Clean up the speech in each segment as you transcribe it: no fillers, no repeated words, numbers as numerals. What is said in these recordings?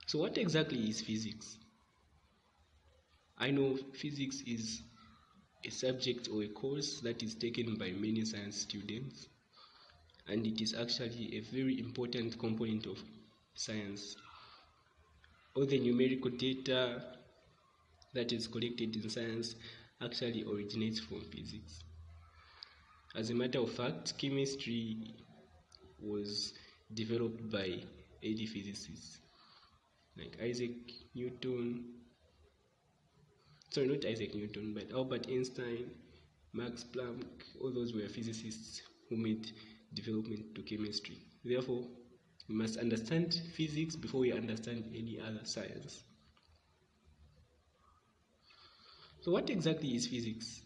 So what exactly is physics? I know physics is a subject or a course that is taken by many science students, and it is actually a very important component of science. All the numerical data that is collected in science actually originates from physics. As a matter of fact, chemistry was developed by early physicists like not Isaac Newton, but Albert Einstein, Max Planck. All those were physicists who made development to chemistry. Therefore, we must understand physics before we understand any other science. So what exactly is physics?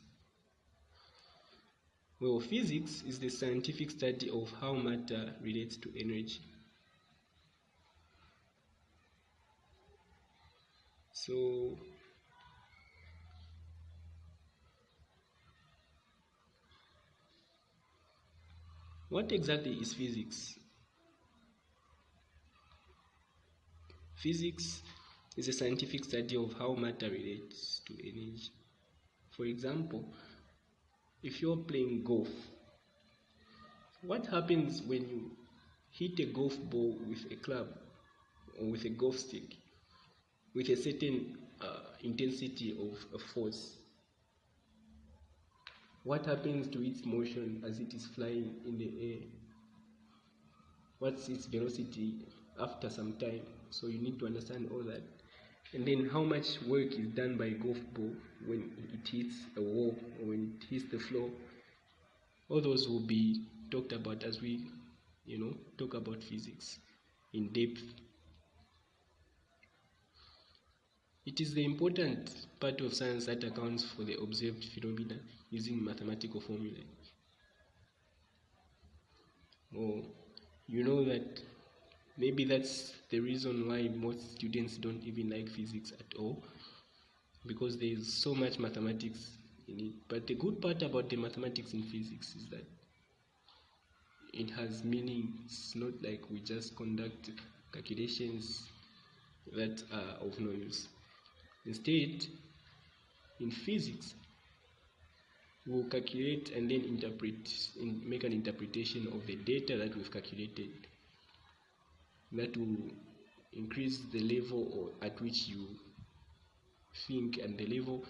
Well, physics is the scientific study of how matter relates to energy. So what exactly is physics? Physics is a scientific study of how matter relates to energy. For example, if you're playing golf, what happens when you hit a golf ball with a club or with a golf stick with a certain intensity of a force? What happens to its motion as it is flying in the air? What's its velocity after some time? So you need to understand all that. And then how much work is done by a golf ball when it hits a wall or when it hits the floor. All those will be talked about as we talk about physics in depth. It is the important part of science that accounts for the observed phenomena using mathematical formulae. Or you know that maybe that's the reason why most students don't even like physics at all, because there is so much mathematics in it. But the good part about the mathematics in physics is that it has meaning. It's not like we just conduct calculations that are of no use. Instead, in physics, we'll calculate and then make an interpretation of the data that we've calculated. That will increase the level at which you think and the level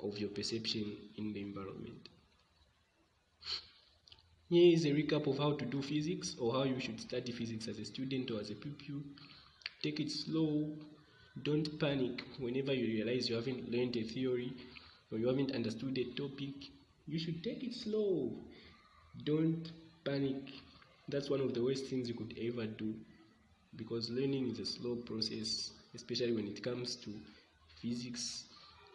of your perception in the environment. Here is a recap of how to do physics, or how you should study physics as a student or as a pupil. Take it slow. Don't panic whenever you realize you haven't learned a theory or you haven't understood a topic. You should take it slow. Don't panic. That's one of the worst things you could ever do, because learning is a slow process, especially when it comes to physics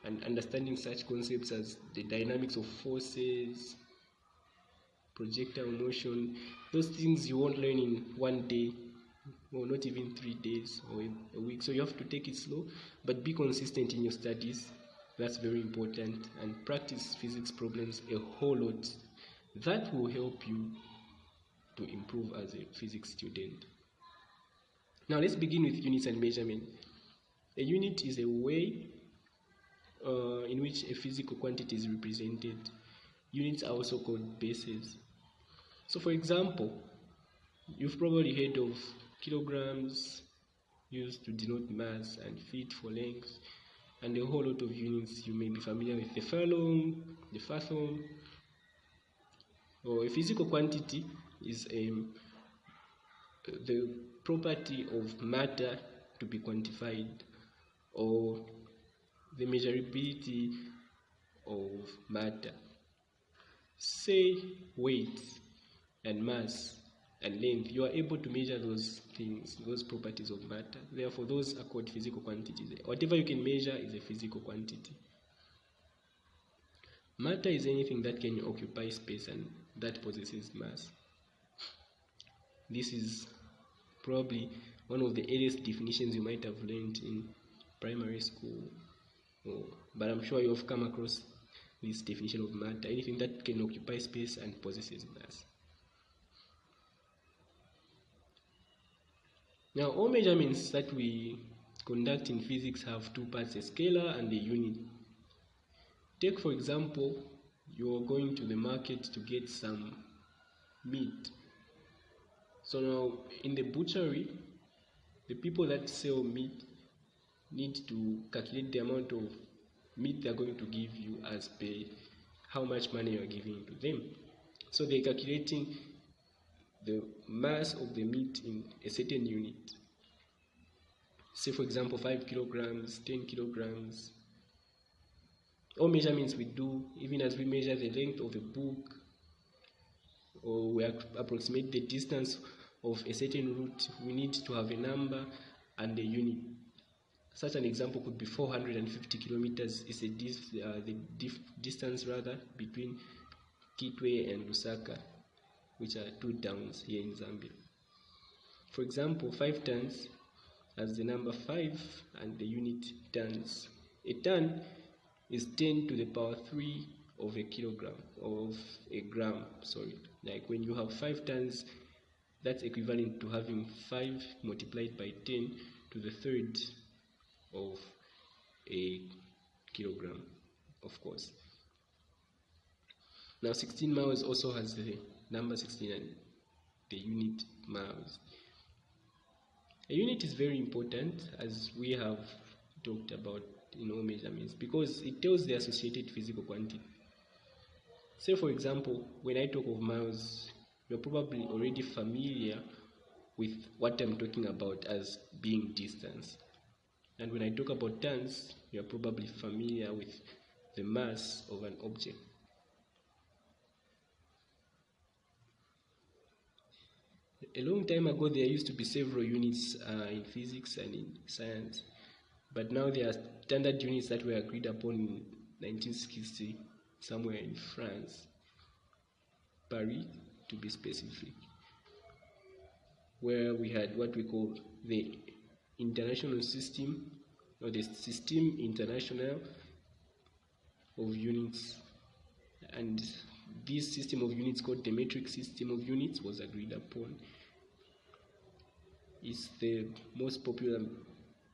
and understanding such concepts as the dynamics of forces, projectile motion. Those things you won't learn in one day, or not even 3 days or a week. So you have to take it slow, but be consistent in your studies. That's very important. And practice physics problems a whole lot. That will help you to improve as a physics student. Now let's begin with units and measurement. A unit is a way in which a physical quantity is represented. Units are also called bases. So for example, you've probably heard of kilograms used to denote mass, and feet for length, and a whole lot of units. You may be familiar with the furlong, the fathom. Or a physical quantity is the property of matter to be quantified, or the measurability of matter. Say weight and mass and length, you are able to measure those things, those properties of matter. Therefore, those are called physical quantities. Whatever you can measure is a physical quantity. Matter is anything that can occupy space and that possesses mass. This is probably one of the earliest definitions you might have learned in primary school, but I'm sure you have come across this definition of matter: anything that can occupy space and possesses mass. Now, all measurements that we conduct in physics have two parts, a scalar and a unit. Take, for example, you're going to the market to get some meat. So now, in the butchery, the people that sell meat need to calculate the amount of meat they're going to give you as per how much money you're giving to them. So they're calculating the mass of the meat in a certain unit. Say, for example, 5 kilograms, 10 kilograms. All measurements we do, even as we measure the length of a book, or we approximate the distance of a certain route, we need to have a number and a unit. Such an example could be 450 kilometers is the distance between Kitwe and Lusaka, which are 2 towns here in Zambia. For example, 5 tons has the number 5 and the unit tons. A ton is 10 to the power 3 of a kilogram, of a gram, sorry. Like when you have 5 tons, that's equivalent to having 5 multiplied by 10 to the third of a kilogram, of course. Now 16 miles also has the number 16 and the unit miles. A unit is very important, as we have talked about in all measurements, because it tells the associated physical quantity. Say, for example, when I talk of miles, you're probably already familiar with what I'm talking about as being distance. And when I talk about tons, you're probably familiar with the mass of an object. A long time ago, there used to be several units in physics and in science, but now there are standard units that were agreed upon in 1960, somewhere in France, Paris to be specific, where we had what we call the international system, or the System International of Units, and this system of units, called the metric system of units, was agreed upon. It's the most popular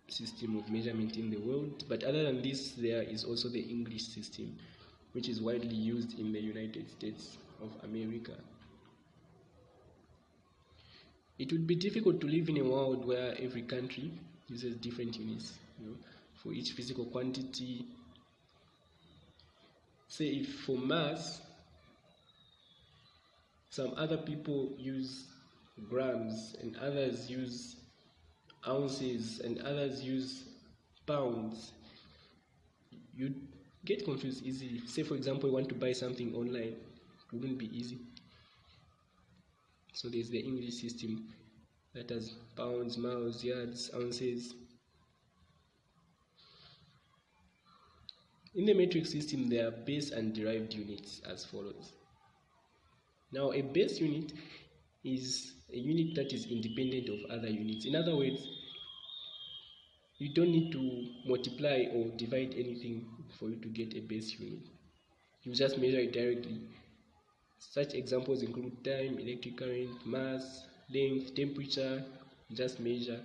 system of measurement in the world, but other than this, there is also the English system, which is widely used in the United States of America. It would be difficult to live in a world where every country uses different units, for each physical quantity. Say, if for mass, some other people use grams, and others use ounces, and others use pounds, you get confused easily. Say, for example, you want to buy something online, it wouldn't be easy. So there's the English system that has pounds, miles, yards, ounces. In the metric system, there are base and derived units as follows. Now, a base unit is a unit that is independent of other units. In other words, you don't need to multiply or divide anything for you to get a base unit. You just measure it directly. Such examples include time, electric current, mass, length, temperature. You just measure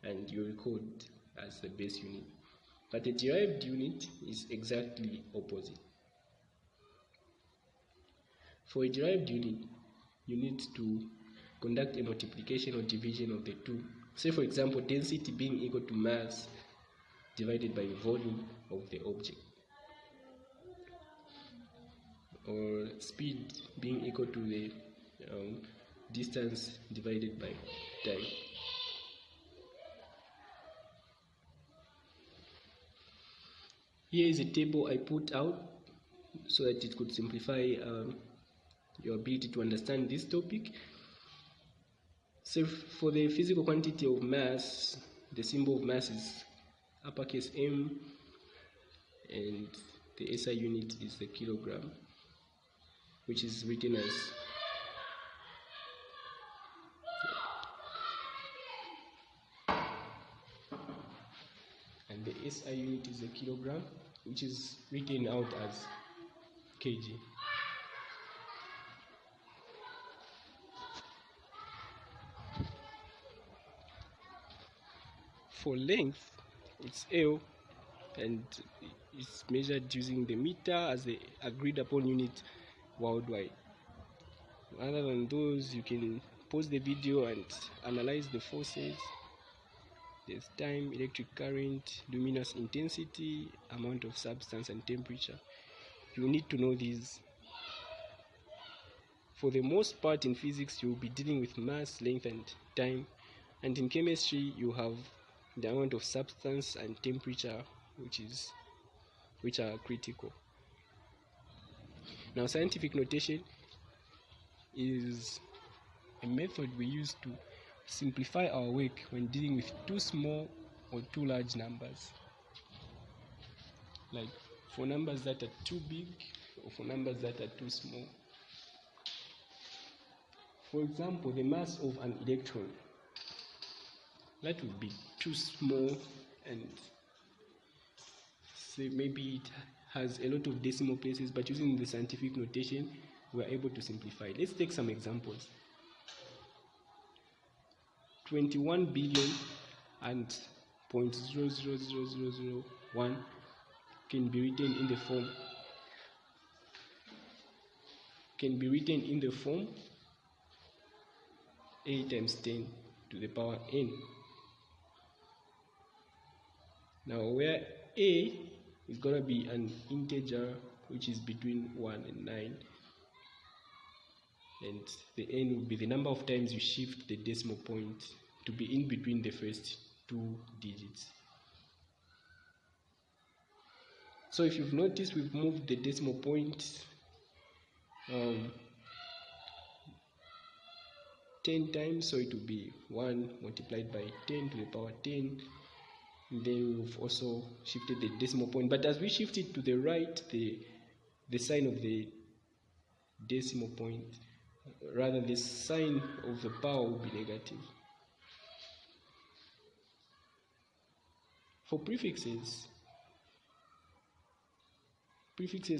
and you record as the base unit. But a derived unit is exactly opposite. For a derived unit, you need to conduct a multiplication or division of the two. Say, for example, density being equal to mass divided by volume of the object, or speed being equal to the distance divided by time. Here is a table I put out so that it could simplify your ability to understand this topic. So for the physical quantity of mass, the symbol of mass is uppercase M, and the SI unit is the kilogram, which is written as and the SI unit is the kilogram, which is written out as kg. For length, it's L, and it's measured using the meter as the agreed upon unit worldwide. Other than those, you can pause the video and analyze the forces. There's time, electric current, luminous intensity, amount of substance, and temperature. You need to know these. For the most part in physics, you'll be dealing with mass, length, and time. And in chemistry, you have the amount of substance and temperature, which are critical. Now, scientific notation is a method we use to simplify our work when dealing with too small or too large numbers. Like for numbers that are too big or for numbers that are too small. For example, the mass of an electron, that would be too small, and say maybe it has a lot of decimal places, but using the scientific notation, we are able to simplify. Let's take some examples. 21 billion and 0.000001 can be written in the form a times 10 to the power n. Now, where a is going to be an integer which is between 1 and 9, and the n will be the number of times you shift the decimal point to be in between the first two digits. So if you've noticed, we've moved the decimal point 10 times, so it will be 1 multiplied by 10 to the power 10. And then we've also shifted the decimal point, but as we shift it to the right, the sign of the decimal point, rather the sign of the power will be negative. For prefixes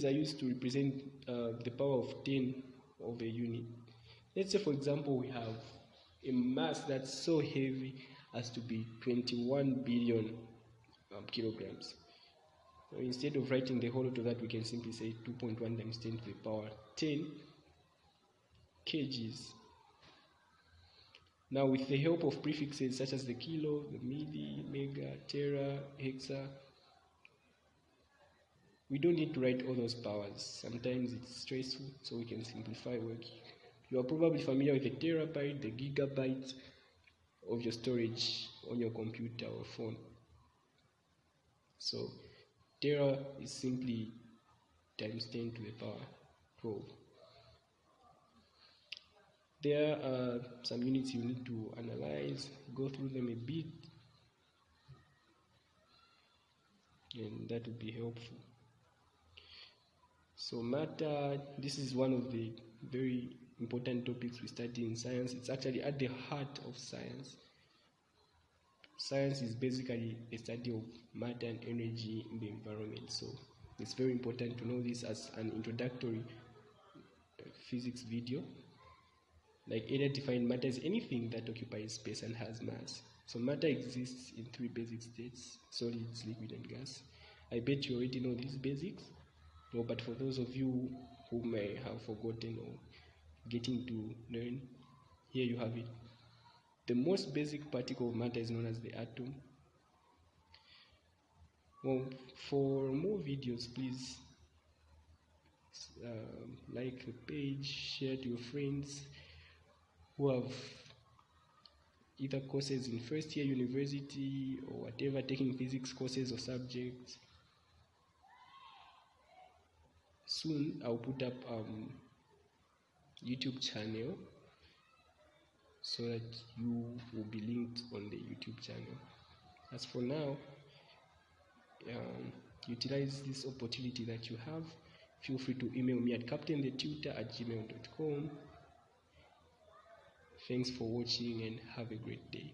are used to represent the power of 10 of a unit. Let's say, for example, we have a mass that's so heavy as to be 21 billion kilograms. So instead of writing the whole lot of that, we can simply say 2.1 times 10 to the power 10 kgs. Now, with the help of prefixes such as the kilo, the milli, mega, tera, hexa, we don't need to write all those powers. Sometimes it's stressful, so we can simplify work. You are probably familiar with the terabyte, the gigabyte of your storage on your computer or phone. So tera is simply times 10 to the power 12. There are some units you need to analyze, go through them a bit, and that would be helpful. So matter, this is one of the very important topics we study in science. It's actually at the heart of science. Science is basically a study of matter and energy in the environment. So it's very important to know this as an introductory physics video. Like area-defined matter is anything that occupies space and has mass. So matter exists in three basic states: solids, liquid, and gas. I bet you already know these basics. No, but for those of you who may have forgotten or getting to learn, here you have it. The most basic particle of matter is known as the atom. Well, for more videos, please like the page, share to your friends who have either courses in first year university or whatever, taking physics courses or subjects. Soon I'll put up YouTube channel so that you will be linked on the YouTube channel. As for now, utilize this opportunity that you have. Feel free to email me at captainthetutor@gmail.com. Thanks for watching and have a great day.